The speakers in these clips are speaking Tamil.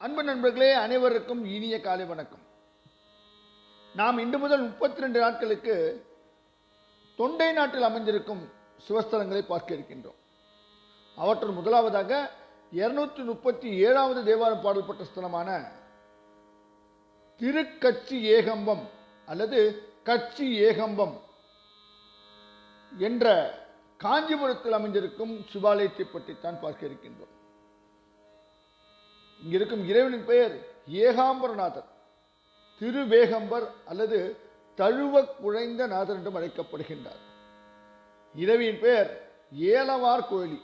அன்பு நண்பர்களே, அனைவருக்கும் இனிய காலை வணக்கம். நாம் இன்று முதல் 32 நாட்களுக்கு தொண்டை நாட்டில் அமைந்திருக்கும் சிவஸ்தலங்களை பார்க்க இருக்கின்றோம். அவற்றுள் முதலாவதாக 237வது தேவாரம் பாடல் பெற்ற ஸ்தலமான திருக்கச்சி ஏகம்பம் அல்லது கச்சி ஏகம்பம் என்ற காஞ்சிபுரத்தில் அமைந்திருக்கும் சிவாலயத்தை பற்றித்தான் பார்க்க இருக்கின்றோம். இங்கிருக்கும் இறைவனின் பெயர் ஏகாம்பரநாதர், திருவேகம்பர் அல்லது தழுவ குழைந்த நாதர் என்றும் அழைக்கப்படுகின்றார். இறைவியின் பெயர் ஏலவார் கோயிலி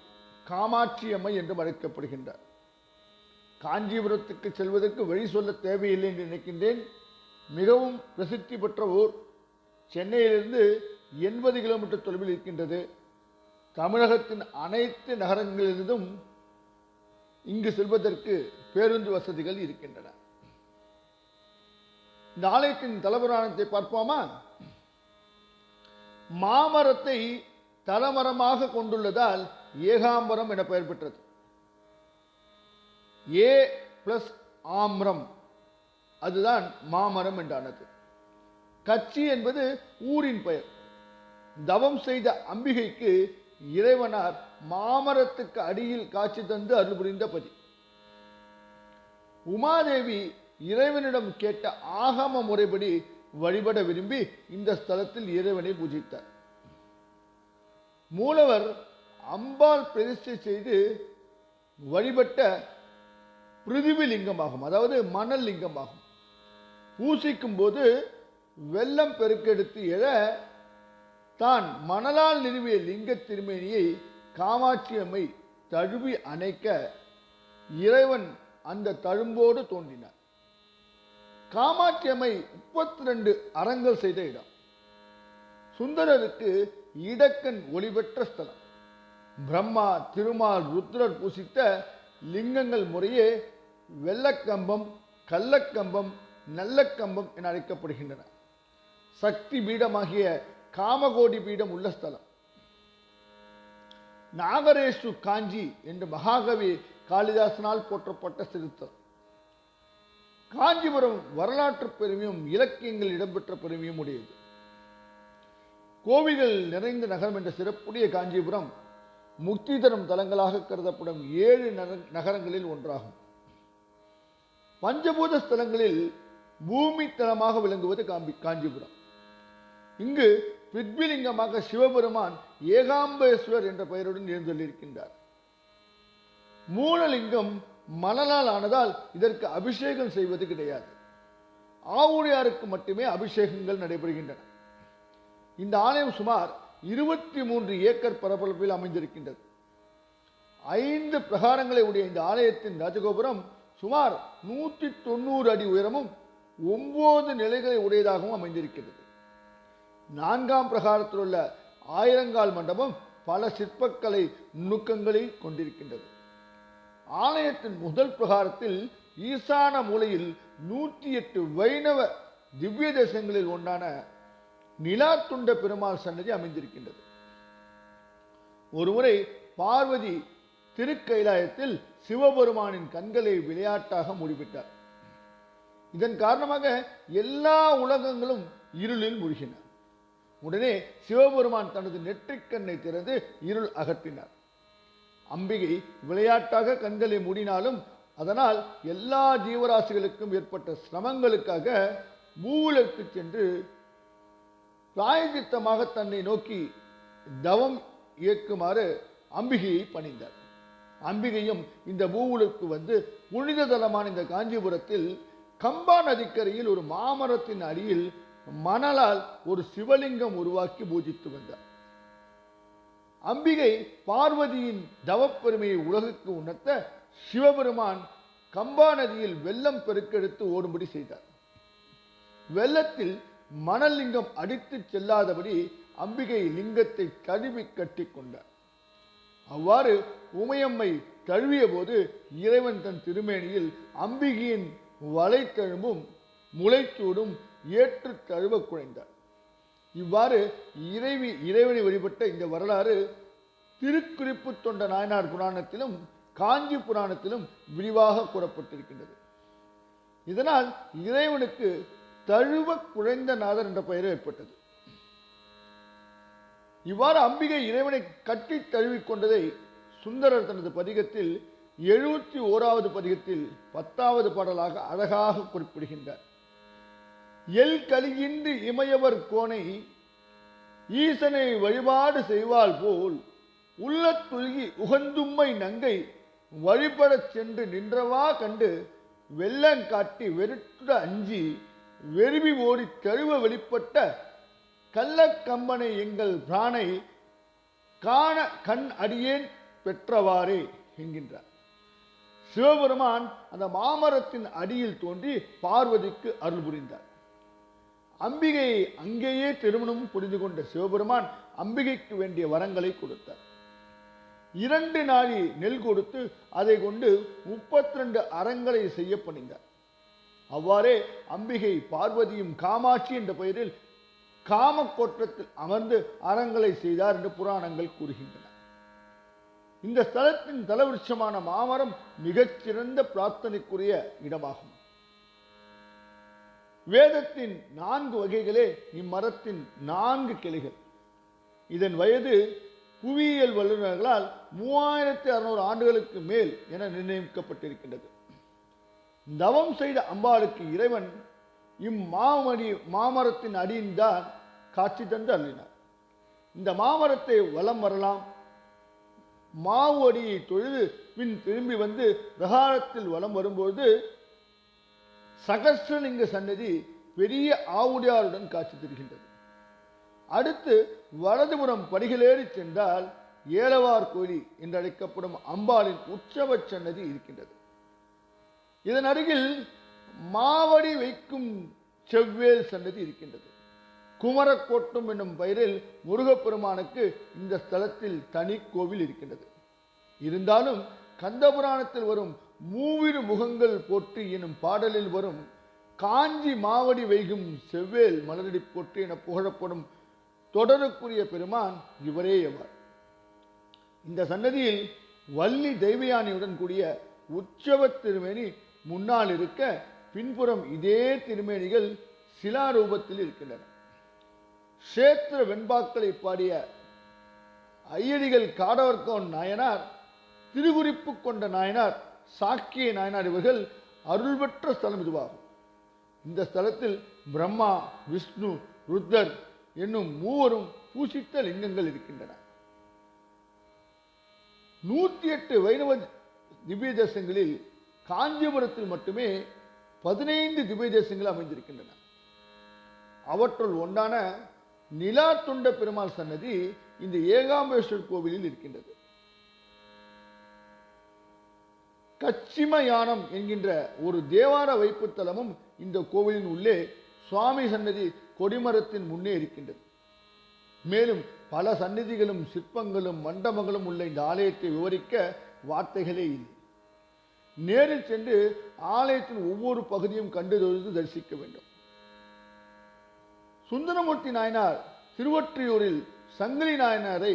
காமாட்சி அம்மை என்றும் அழைக்கப்படுகின்றார். காஞ்சிபுரத்துக்கு செல்வதற்கு வழி சொல்ல தேவையில்லை என்று நினைக்கின்றேன். மிகவும் பிரசித்தி பெற்ற ஊர். சென்னையிலிருந்து 80 கிலோமீட்டர் தொலைவில் இருக்கின்றது. தமிழகத்தின் அனைத்து நகரங்களிலிருந்தும் இங்கு செல்வதற்கு பேருந்து வசதிகள் இருக்கின்றன. இந்த ஆலயத்தின் தலபுராணத்தை பார்ப்போமா? மாமரத்தை தலமரமாக கொண்டுள்ளதால் ஏகாம்பரம் என பெயர் பெற்றது. ஏ பிளஸ் ஆம்ரம், அதுதான் மாமரம் என்றானது. கச்சி என்பது ஊரின் பெயர். தவம் செய்த அம்பிகைக்கு இறைவனார் மாமரத்துக்கு அடியில் காட்சி தந்து அருள் புரிந்த பதி. உமாதேவி இறைவனிடம் கேட்ட ஆகம முறைப்படி வழிபட விரும்பி இந்த ஸ்தலத்தில் இறைவனை பூஜித்தார். மூலவர் அம்பாள் பிரதிஷ்டை செய்து வழிபட்ட பிருதிவி லிங்கமாகும், அதாவது மணல் லிங்கமாகும். பூசிக்கும் போது வெள்ளம் பெருக்கெடுத்து எழ தான் மணலால் நிறுவிய லிங்க திருமேனியை காமாட்சி அம்மை தழுவி அணைக்க இறைவன் அந்த தழும்போடு தோன்றினார். காமாட்சி அம்மை 32 அரங்கல் செய்த இடம். சுந்தரருக்கு இடக்கண் ஒளிபெற்ற ஸ்தலம். பிரம்மா, திருமால், ருத்ரர் பூசித்த லிங்கங்கள் முறையே வெள்ளக்கம்பம், கள்ளக்கம்பம், நல்லக்கம்பம் என அழைக்கப்படுகின்றன. சக்தி பீடமாகிய காமகோடி பீடம் உள்ள ஸ்தலம். நாகரேசு காஞ்சி என்று மகாகவி காளிதாசனால் போற்றப்பட்ட சிறுத்தலம். காஞ்சிபுரம் வரலாற்று பெருமையும் இலக்கியங்கள் இடம்பெற்ற பெருமையும் உடையது. கோவில்கள் நிறைந்த நகரம் என்ற சிறப்புடைய காஞ்சிபுரம் முக்தி தரும் தலங்களாக கருதப்படும் 7 நகரங்களில் ஒன்றாகும். பஞ்சபூத ஸ்தலங்களில் பூமி தலமாக விளங்குவது காஞ்சிபுரம். இங்கு பித்விலிங்கமாக சிவபெருமான் ஏகாம்பேஸ்வர் என்ற பெயருடன் எழுந்தள்ளியிருக்கின்றார். மூலலிங்கம் மணலால் ஆனதால் இதற்கு அபிஷேகம் செய்வது கிடையாது. ஆவுடையாருக்கு மட்டுமே அபிஷேகங்கள் நடைபெறுகின்றன. இந்த ஆலயம் சுமார் 23 ஏக்கர் பரப்பளவில் அமைந்திருக்கின்றது. 5 பிரகாரங்களை உடைய இந்த ஆலயத்தின் ராஜகோபுரம் சுமார் 190 அடி உயரமும் 9 நிலைகளை உடையதாகவும் அமைந்திருக்கிறது. 4ஆம் பிரகாரத்தில் உள்ள ஆயிரங்கால் மண்டபம் பல சிற்பக்கலை நுணுக்கங்களை கொண்டிருக்கின்றது. ஆலயத்தின் முதல் பிரகாரத்தில் ஈசான மூலையில் 108 வைணவ திவ்ய தேசங்களில் ஒன்றான நிலாத்துண்ட பெருமாள் சன்னதி அமைந்திருக்கின்றது. ஒருமுறை பார்வதி திருக்கைலாயத்தில் சிவபெருமானின் கண்களை விளையாட்டாக மூடிவிட்டார். இதன் காரணமாக எல்லா உலகங்களும் இருளில் மூழ்கின. உடனே சிவபெருமான் தனது நெற்றிக்கண்ணை திறந்து இருள் அகற்றினார். அம்பிகை விளையாட்டாக கண்களை மூடினாலும் அதனால் எல்லா ஜீவராசிகளுக்கும் ஏற்பட்ட சிரமங்களுக்காக பூவுலருக்கு சென்று பிராயச்சித்தமாக தன்னை நோக்கி தவம் இயக்குமாறு அம்பிகையை பணிந்தார். அம்பிகையும் இந்த பூவுலருக்கு வந்து புனித தலமான இந்த காஞ்சிபுரத்தில் கம்பா நதிக்கரையில் ஒரு மாமரத்தின் அடியில் மணலால் ஒரு சிவலிங்கம் உருவாக்கி பூஜித்து வந்தார். அம்பிகை பார்வதியின் தவப்பெருமையை உலகுக்கு உணர்த்த சிவபெருமான் கம்பா நதியில் வெள்ளம் பெருக்கெடுத்து ஓடும்படி செய்தார். வெள்ளத்தில் மணல் லிங்கம் அடித்து செல்லாதபடி அம்பிகை லிங்கத்தை தழுவி கட்டி கொண்டார். அவ்வாறு உமையம்மை தழுவிய போது இறைவன் தன் திருமேனியில் அம்பிகையின் வளைத்தழும்பும் முளைச்சூடும் ஏற்று தழுவ குழைந்தார். இவ்வாறு இறைவனை வழிபட்ட இந்த வரலாறு திருக்குறிப்பு தொண்ட நாயனார் புராணத்திலும் காஞ்சி புராணத்திலும் விரிவாக கூறப்பட்டிருக்கின்றது. இதனால் இறைவனுக்கு தழுவ குழைந்த நாதர் என்ற பெயர் ஏற்பட்டது. இவ்வாறு அம்பிகை இறைவனை கட்டி தழுவிக்கொண்டதை சுந்தரர் தனது பதிகத்தில் 71வது பதிகத்தில் 10வது பாடலாக அழகாக குறிப்பிடுகின்றார். எல் கலியின்றி இமையவர் கோனை ஈசனை வழிபாடு செய்வாள் போல் உள்ளத்துள்கி உகந்தும்மை நங்கை வழிபடச் சென்று நின்றவா கண்டு வெள்ளங்காட்டி வெறுட்ட அஞ்சி வெறுவி ஓடி தழுவ வெளிப்பட்ட கள்ளக்கம்பனை எங்கள் பிரானை காண கண் அடியேன் பெற்றவாறே என்கின்றார். சிவபெருமான் அந்த மாமரத்தின் அடியில் தோன்றி பார்வதிக்கு அருள் புரிந்தார். அம்பிகையை அங்கேயே திருமணம் புரிந்து கொண்ட சிவபெருமான் அம்பிகைக்கு வேண்டிய வரங்களை கொடுத்தார். 2 நாழி நெல் கொடுத்து அதை கொண்டு 32 அறங்களை செய்ய பணிந்தார். அவ்வாறே அம்பிகை பார்வதியும் காமாட்சி என்ற பெயரில் காமக்கோட்டத்தில் அமர்ந்து அறங்களை செய்தார் என்று புராணங்கள் கூறுகின்றன. இந்த ஸ்தலத்தின் தலவிருட்சமான மாமரம் மிகச்சிறந்த பிரார்த்தனைக்குரிய இடமாகும். வேதத்தின் 4 வகைகளே இம்மரத்தின் 4 கிளைகள். இதன் வயது புவியியல் வல்லுநர்களால் 3600 ஆண்டுகளுக்கு மேல் என நிர்ணயிக்கப்பட்டிருக்கின்றது. தவம் செய்த அம்பாளுக்கு இறைவன் மாமரத்தின் அடியில்தான் காட்சி தந்து அருளினார். இந்த மாமரத்தை வலம் வரலாம், மாவு அடியை தொழுது பின் திரும்பி வந்து பிரகாரத்தில் வலம் வரும்போது சகஸ்ரலிங்க சன்னதி பெரிய ஆவுடையாருடன் காட்சி தருகின்றது. அடுத்து வலதுபுறம் படிகளேறி சென்றால் ஏலவார் கோயில் என்று அழைக்கப்படும் அம்பாளின் உற்சவ சன்னதி இருக்கின்றது. இதன் அருகில் மாவடி வைக்கும் செவ்வேல் சன்னதி இருக்கின்றது. குமரக்கோட்டம் என்னும் பெயரில் முருகப்பெருமானுக்கு இந்த ஸ்தலத்தில் தனி கோவில் இருக்கின்றது. இருந்தாலும் கந்தபுராணத்தில் வரும் மூவிரு முகங்கள் போற்றி எனும் பாடலில் வரும் காஞ்சி மாவடி வைகும் செவ்வேல் மலரடி போற்றி என புகழப்படும் தொடருக்குரிய பெருமான் இவரே எவர். இந்த சன்னதியில் வள்ளி தெய்வயானியுடன் கூடிய உற்சவ திருமேனி முன்னால் இருக்க பின்புறம் இதே திருமேனிகள் சிலாரூபத்தில் இருக்கின்றன. கஷேத்திர வெண்பாக்களை பாடிய ஐயடிகள் காடவர்கோன் நாயனார், திருகுறிப்பு கொண்ட நாயனார், சாக்கிய நாயனார் இவர்கள் அருள் பெற்ற ஸ்தலம் இதுவாகும். இந்த ஸ்தலத்தில் பிரம்மா, விஷ்ணு, ருத்ரர் என்னும் மூவரும் பூசித்த லிங்கங்கள் இருக்கின்றன. 108 வைணவ திவ்ய தேசங்களில் காஞ்சிபுரத்தில் மட்டுமே 15 திவ்ய தேசங்கள் அமைந்திருக்கின்றன. அவற்றுள் ஒன்றான நிலாத்துண்ட பெருமாள் சன்னதி இந்த ஏகாம்பேஸ்வர் கோவிலில் இருக்கின்றது. கச்சிமயானம் என்கின்ற ஒரு தேவார வைப்பு தலமும் இந்த கோவிலின் உள்ளே சுவாமி சன்னதி கொடிமரத்தின் முன்னே இருக்கின்றது. மேலும் பல சந்நிதிகளும் சிற்பங்களும் மண்டபங்களும் உள்ள இந்த ஆலயத்தை விவரிக்க வார்த்தைகளே இல்லை. நேரில் சென்று ஆலயத்தின் ஒவ்வொரு பகுதியும் கண்டு தொழுது தரிசிக்க வேண்டும். சுந்தரமூர்த்தி நாயனார் திருவொற்றியூரில் சங்கிலி நாயனாரை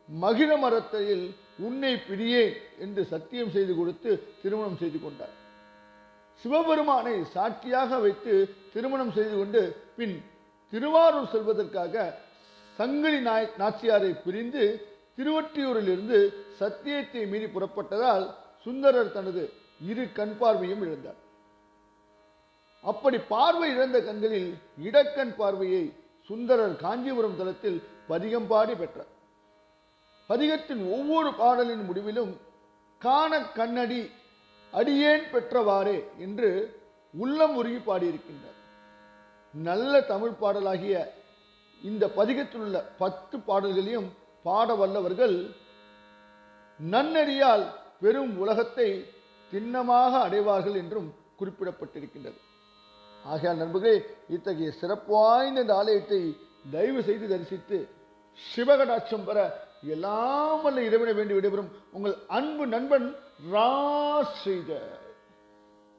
மகிழ மரத்தையில் உன்னை பிரியேன் என்று சத்தியம் செய்து கொடுத்து திருமணம் செய்து கொண்டார். சிவபெருமானை சாட்சியாக வைத்து திருமணம் செய்து கொண்டு பின் திருவாரூர் செல்வதற்காக சங்கிலி நாச்சியாரை பிரிந்து திருவொற்றியூரிலிருந்து சத்தியத்தை மீறி புறப்பட்டதால் சுந்தரர் தனது 2 கண் பார்வையும் இழந்தார். அப்படி பார்வை இழந்த கண்களில் இடக்கண் பார்வையை சுந்தரர் காஞ்சிபுரம் தலத்தில் பதிகம் பாடி பெற்றார். பதிகத்தின் ஒவ்வொரு பாடலின் முடிவிலும் காண கண்ணடி அடியேன் பெற்றவாறே என்று உள்ளம் உருகி பாடியிருக்கின்றார். நல்ல தமிழ் பாடலாகிய இந்த பதிகத்தில் உள்ள 10 பாடல்களையும் பாட வல்லவர்கள் நன்னடியால் பெரும் உலகத்தை திண்ணமாக அடைவார்கள் என்றும் குறிப்பிடப்பட்டிருக்கின்றது. ஆகையால் நண்பர்களே, இத்தகைய சிறப்பு வாய்ந்த இந்த ஆலயத்தை தயவு செய்து தரிசித்து சிவகடாட்சம் பெற எல்லாம் வல்ல இறைவனை வேண்டி விடைபெறும் உங்கள் அன்பு நண்பன் ரா ஸ்ரீதர்.